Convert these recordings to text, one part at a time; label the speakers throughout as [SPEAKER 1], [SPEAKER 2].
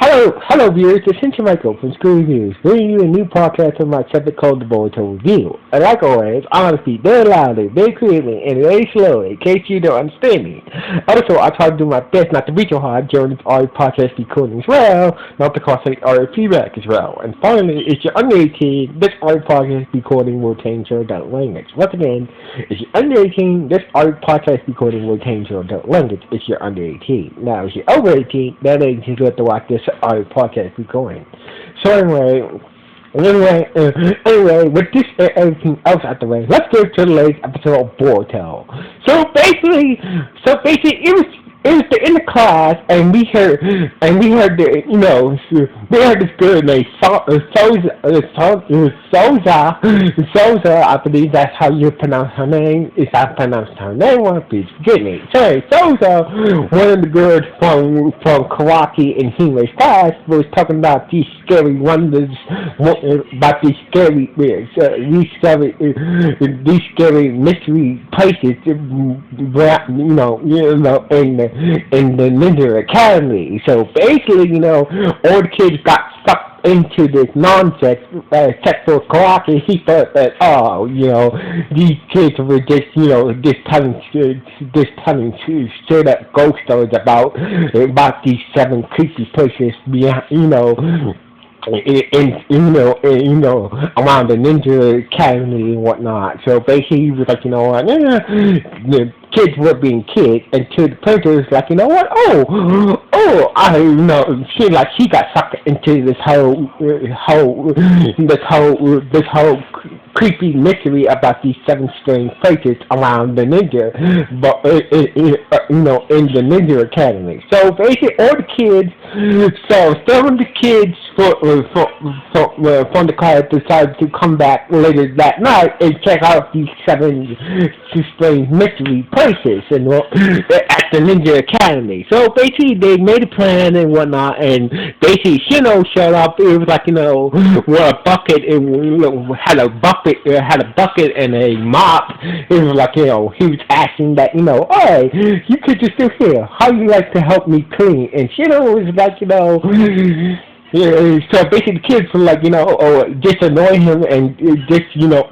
[SPEAKER 1] Hello viewers, this is Michael from School Reviews, bringing you a new podcast of my chapter called the Boruto Review. And like always, I'm going to speak very loudly, very clearly, and very slowly, in case you don't understand me. Also, I try to do my best not to be so hard during this audio podcast recording as well, not to cause any audio feedback as well. And finally, if you're under 18, this audio podcast recording will change your adult language. Once again, if you're under 18, this audio podcast recording will change your adult language if you're under 18. Now, if you're over 18, then you just have to watch this our podcast be going. So anyway, with this and everything else out the way, let's go to the latest episode of Boruto. So basically, it was in the class, and we heard the, we heard this girl named Souza, I believe that's how you pronounce her name. If I pronounced her name wrong, please forgive me. Sorry, Souza, one of the girls from Karate in English class, was talking about these scary wonders, about these scary mystery places, in the Ninja Academy. So basically, all the kids got sucked into this nonsense, except for Karate. He thought that, these kids were just telling straight up ghost stories about these 7 creepy places around the Ninja Academy and whatnot. So basically, he was like, the kids were being kids, and to the printer was like, she got sucked into this whole creepy mystery about these 7 strange places around the ninja, but in the Ninja Academy. So basically, all the kids, some of the kids from the class decided to come back later that night and check out these 7 strange mystery places at the Ninja Academy. So basically, they made a plan and whatnot, and basically, Shino showed up. It was like, with a bucket, and had a bucket and a mop. It was like, he was asking that, hey, you kids are still here. How you like to help me clean? And Shino was like, yeah, so basically the kids were like, just annoy him and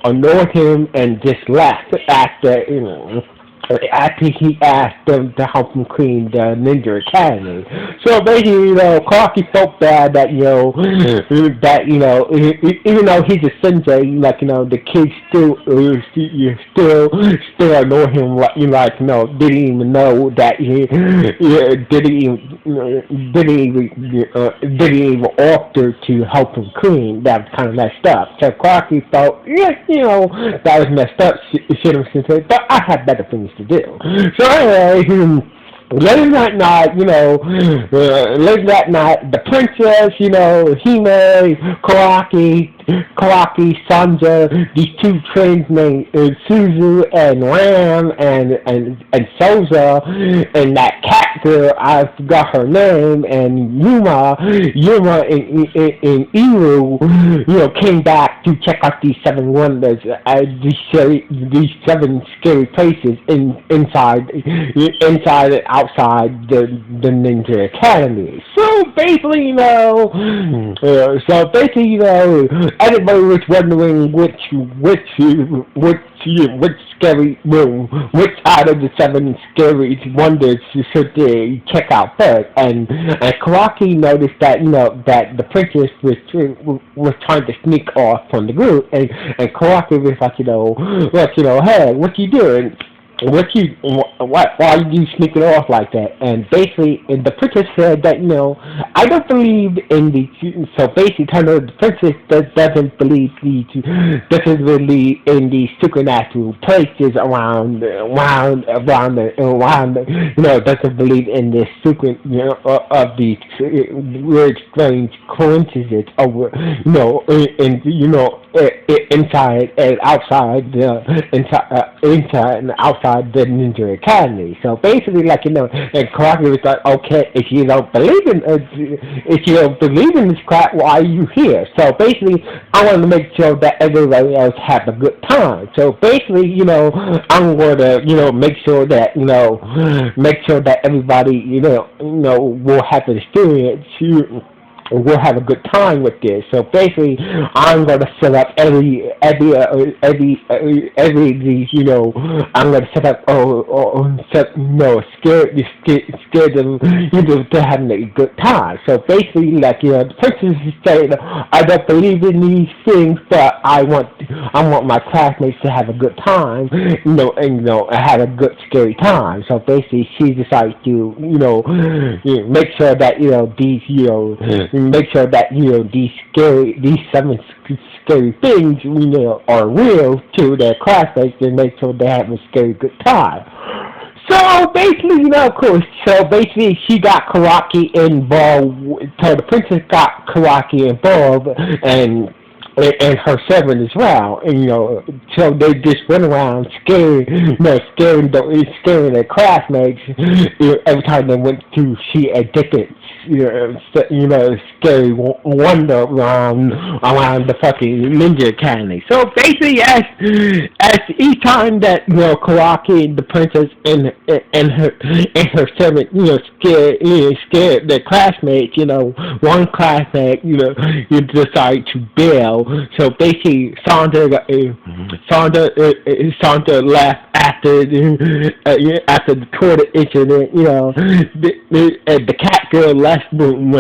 [SPEAKER 1] annoy him and just laugh after he asked them to help him clean the Ninja Academy. So basically, Clarky felt bad that, even though he's a sensei, the kids still annoy him, didn't even know that didn't even offer to help him clean. That was kind of messed up. So Clarky felt, that was messed up, but I have better things to do. So anyway, later that night, the princess, Hime, Karaki, Sanja, these 2 twins named Suzu and Ram and Souza, and that cat girl, I forgot her name, and Yuma and Iru, came back to check out these 7 wonders, these 7 scary places inside and outside the Ninja Academy. So basically, everybody was wondering which scary room, which out of the 7 scary wonders should they check out first. And Karaki noticed that that the princess was trying to sneak off from the group, and Karaki was like, hey, what you doing? Why are you sneaking off like that? And basically, the princess said that, I don't believe in so basically, the princess doesn't believe in these supernatural places around, doesn't believe in this of these weird, strange coincidences over, inside and outside inside and outside the Ninja Academy. So basically, and Karaki was like, okay, if you don't believe in this crap, why are you here? So basically, I want to make sure that everybody else has a good time. So basically, I'm going to, make sure that everybody, will have an experience. we'll have a good time with this. So basically, I'm gonna set up every these, I'm gonna set up scare them, to having a good time. So basically, like, the princess is saying, I don't believe in these things, but I want my classmates to have a good time, have a good scary time. So basically, she decides to, make sure that, make sure that, these seven scary things, are real to their classmates, and make sure they have a scary good time. So basically, of course, so basically she got Karaki involved, so the princess got Karaki involved, and her servant as well, and so they just went around scaring their classmates, every time they went to see a different, scary wonder around the fucking ninja academy. So basically, as each time that Karaki, the princess, and her servant, scared their classmates, one classmate, you decide to bail. So basically, Sandra left after the toilet incident. The cat girl left when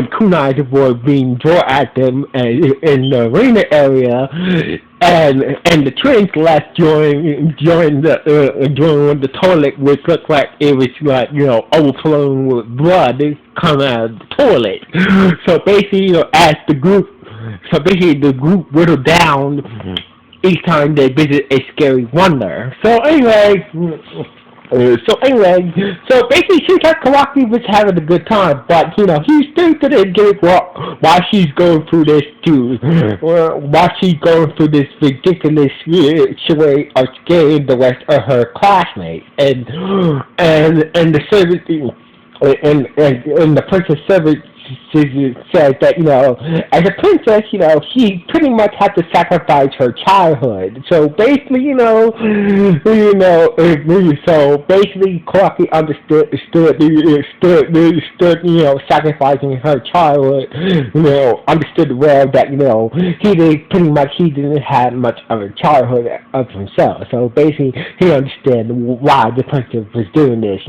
[SPEAKER 1] kunais were being drawn at them in the arena area. And the twins left during the toilet, which looked like it was like overflowing with blood coming out of the toilet. So basically, the group whittled down each time they visit a scary wonder. So basically, she thought Kawaki was having a good time, but he still couldn't get it why she's going through this too. Why she's going through this ridiculous way of scaring the rest of her classmates, and the servant, and the princess servant says that, as a princess, she pretty much had to sacrifice her childhood. So basically, so basically, Clarky understood, sacrificing her childhood, understood well that, he didn't have much of a childhood of himself. So basically, he understood why the princess was doing this,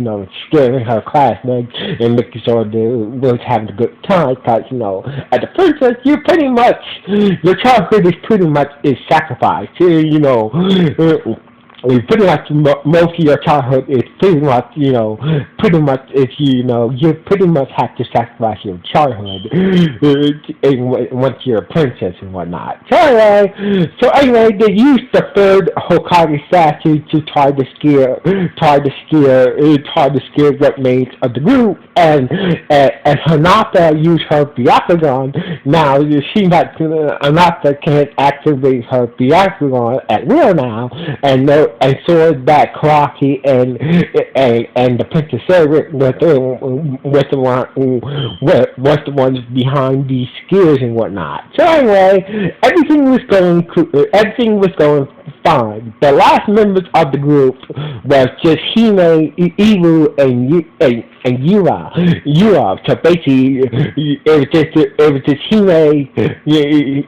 [SPEAKER 1] scaring her classmates and making sure they was having a good time, because as a princess, your childhood is sacrificed. Pretty much most of your childhood is pretty much if you pretty much have to sacrifice your childhood once you're a princess and whatnot. So anyway, they used the third Hokage statue to try to scare what mates of the group, and Hinata used her Byakugan. Now Hinata can't activate her Byakugan at will now, and so is that Karaki and the Princess Servant was the ones behind these skills and whatnot. So anyway, everything was going fine. The last members of the group was just Hime, Iru, and Yura. So basically, it was just Hime,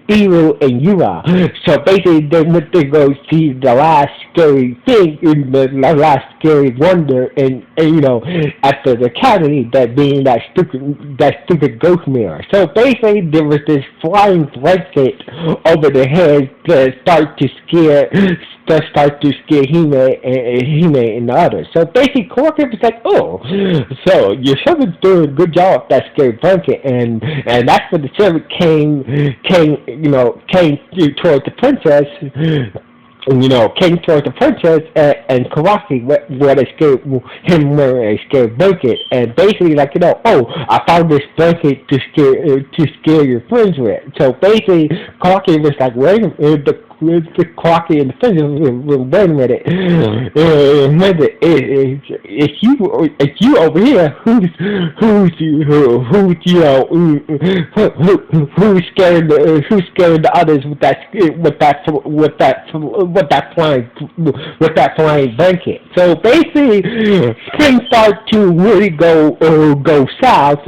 [SPEAKER 1] Iru, and Yura. So basically, they went to go see the last scary thing, the last scary wonder, and after the academy, that being that stupid ghost mirror. So basically, there was this flying blanket over their heads that started to scare Hime and the others. So basically, Corky was like, "Oh, so your servant's doing a good job with that scary blanket," and that's when the servant came towards the princess. Came towards the princess and Karaki him wearing a scary blanket, and basically I found this blanket to scare your friends with. So basically, Karaki was like, wait a minute, the Karaki and the princess, wait a minute, it's you over here, who's scaring the others with that flying blanket. So basically, things start to really go south.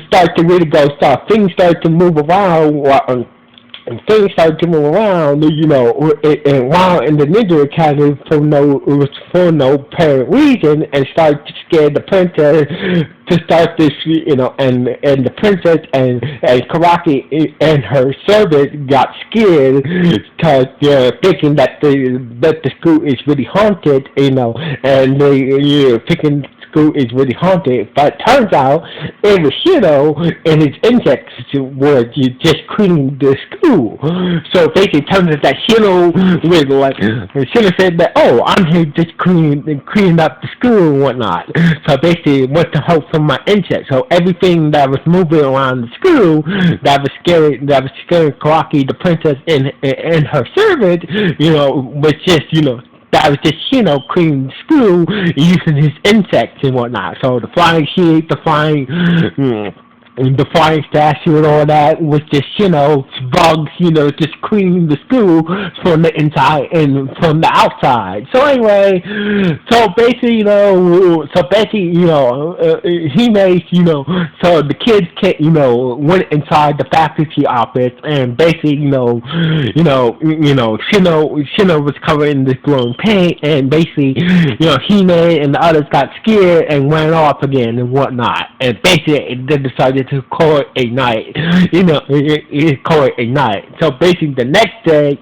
[SPEAKER 1] start to really go start things start to move around and things start to move around, and while in the Ninja Academy for no apparent reason, and start to scare the princess to start this, and the princess and Karaki and her servant got scared because they're thinking that the school is really haunted, and they thinking school is really haunted, but it turns out it was and his insects were just cleaning the school. So basically, it turns out that was like, Shino said that, oh, I'm here just cleaning up the school and whatnot. So basically, went to help from my insects. So everything that was moving around the school that was scaring Karaki, the princess, and her servant, was just, that was just, cleaning the school using his insects and whatnot. So the flying sheep, the flying statue and all that was just, bugs, just cleaning the school from the inside and from the outside. So anyway, he made, so the kids went inside the faculty office and basically, Shino was covered in this glowing paint and basically, He-Man and the others got scared and ran off again and whatnot. And basically, they decided to call it a night. Call it a night. So basically, the next day,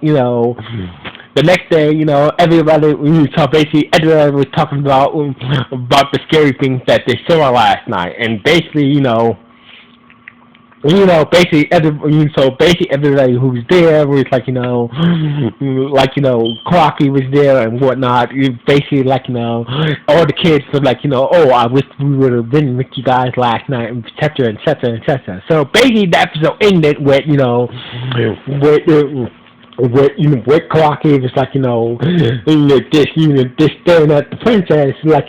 [SPEAKER 1] everybody. So basically, everybody was talking about the scary things that they saw last night, and basically, everybody who was there was Crocky was there and whatnot. Basically, all the kids were oh, I wish we would have been with you guys last night, etc., etc., etc. So basically, the episode ended with, with Karaki was just staring at the princess, the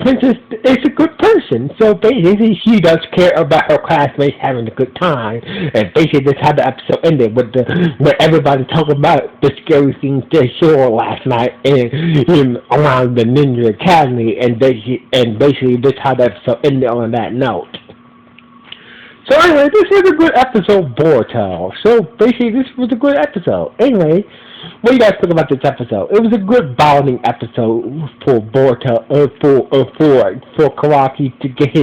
[SPEAKER 1] princess is a good person. So basically, she does care about her classmates having a good time, and basically that's how the episode ended with everybody talking about the scary things they saw last night in around the Ninja Academy, and basically that's how the episode ended on that note. So anyway, this was a good episode, Boruto. So basically, this was a good episode. Anyway, what do you guys think about this episode? It was a good bonding episode for Boruto, for Karaki to get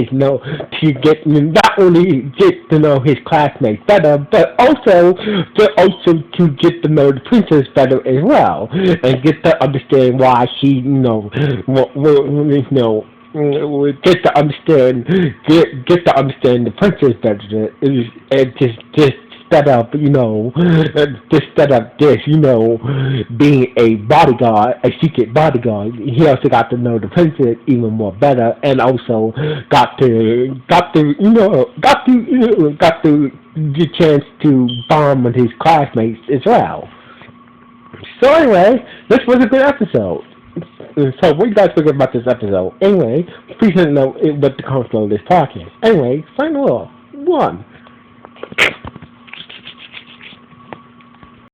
[SPEAKER 1] not only get to know his classmates better, but also to get to know the princess better as well, and get to understand why she, get to understand the princess better, and just set up this, being a bodyguard, a secret bodyguard. He also got to know the princess even more better, and also got to get the chance to bond with his classmates as well. So anyway, this was a good episode. So what you guys think about this episode? Anyway, please let me know what the comments of this podcast. Anyway, final one.